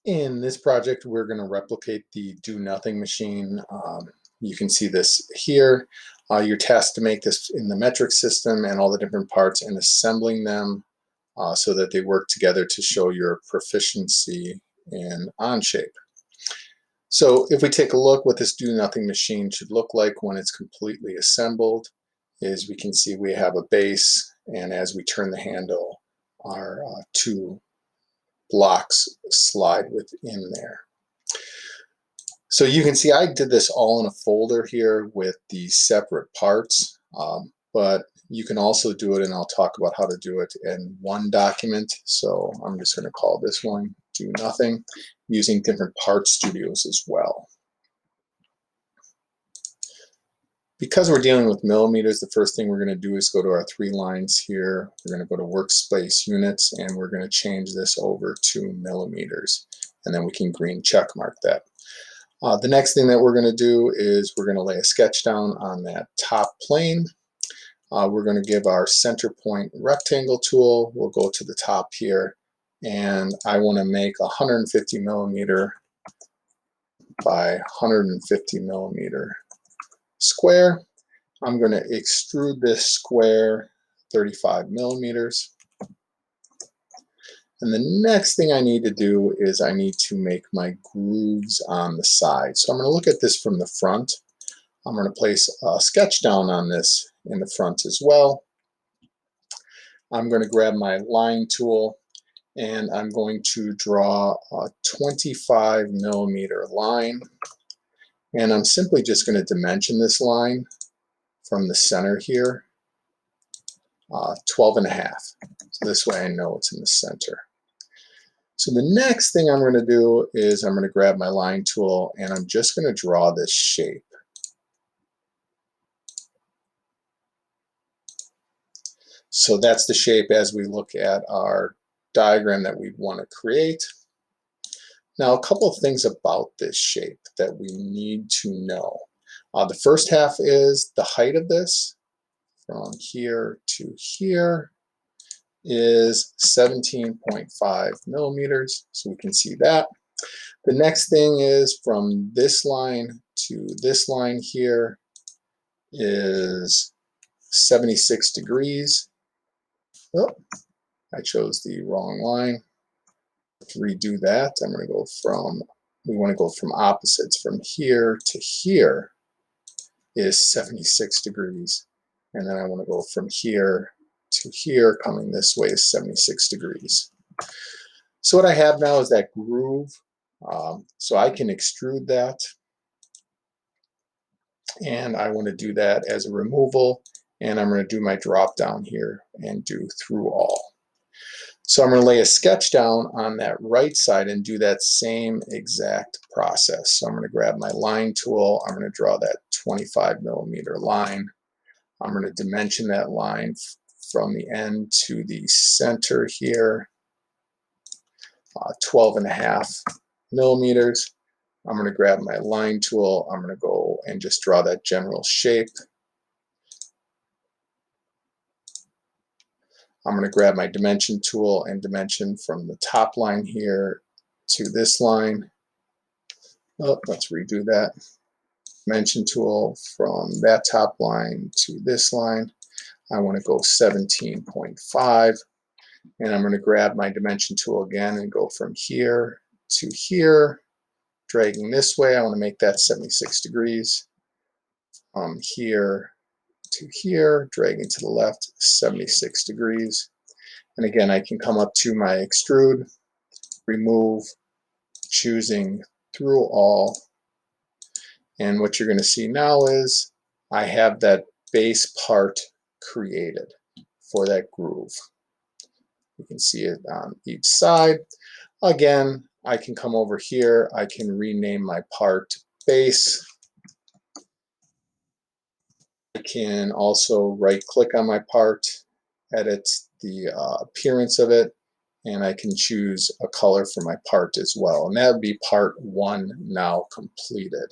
In this project, we're going to replicate the do nothing machine. You can see this here. You're tasked to make this in the metric system and all the different parts and assembling them so that they work together to show your proficiency in Onshape. So if we take a look what this do nothing machine should look like when it's completely assembled, is we can see we have a base, and as we turn the handle, our two blocks slide within there. So you can see I did this all in a folder here with the separate parts, but you can also do it, and I'll talk about how to do it in one document. So I'm just going to call this one do nothing, using different part studios as well. Because we're dealing with millimeters, the first thing we're going to do is go to our three lines here. We're going to go to workspace units, and we're going to change this over to millimeters, and then we can green check mark that. The next thing that we're going to do is we're going to lay a sketch down on that top plane. We're going to give our center point rectangle tool. We'll go to the top here, and I want to make 150 millimeter by 150 millimeter square. I'm going to extrude this square 35 millimeters. And the next thing I need to do is I need to make my grooves on the side. So I'm going to look at this from the front. I'm going to place a sketch down on this in the front as well. I'm going to grab my line tool, and I'm going to draw a 25 millimeter line. And I'm simply just going to dimension this line from the center here, 12 and a half. So this way I know it's in the center. So the next thing I'm going to do is I'm going to grab my line tool, and I'm just going to draw this shape. So that's the shape as we look at our diagram that we want to create. Now, a couple of things about this shape that we need to know. The first half is the height of this from here to here is 17.5 millimeters, so we can see that. The next thing is from this line to this line here is 76 degrees. Oh, I chose the wrong line. To redo that, I'm going to go from, we want to go from opposites. From here to here is 76 degrees. And then I want to go from here to here, coming this way is 76 degrees. So what I have now is that groove. So I can extrude that. And I want to do that as a removal. And I'm going to do my drop down here and do through all. So I'm going to lay a sketch down on that right side and do that same exact process. So I'm going to grab my line tool. I'm going to draw that 25 millimeter line. I'm going to dimension that line from the end to the center here, 12 and a half millimeters. I'm going to grab my line tool. I'm going to go and just draw that general shape. I'm going to grab my dimension tool and dimension from the top line here to this line. Oh, let's redo that. Dimension tool from that top line to this line. I want to go 17.5. And I'm going to grab my dimension tool again and go from here to here, dragging this way. I want to make that 76 degrees. From here to here, dragging to the left, 76 degrees. And again, I can come up to my extrude, remove, choosing through all. And what you're going to see now is I have that base part created for that groove. You can see it on each side. Again, I can come over here. I can rename my part base. I can also right click on my part, edit the appearance of it, and I can choose a color for my part as well. And that would be part 1 now completed.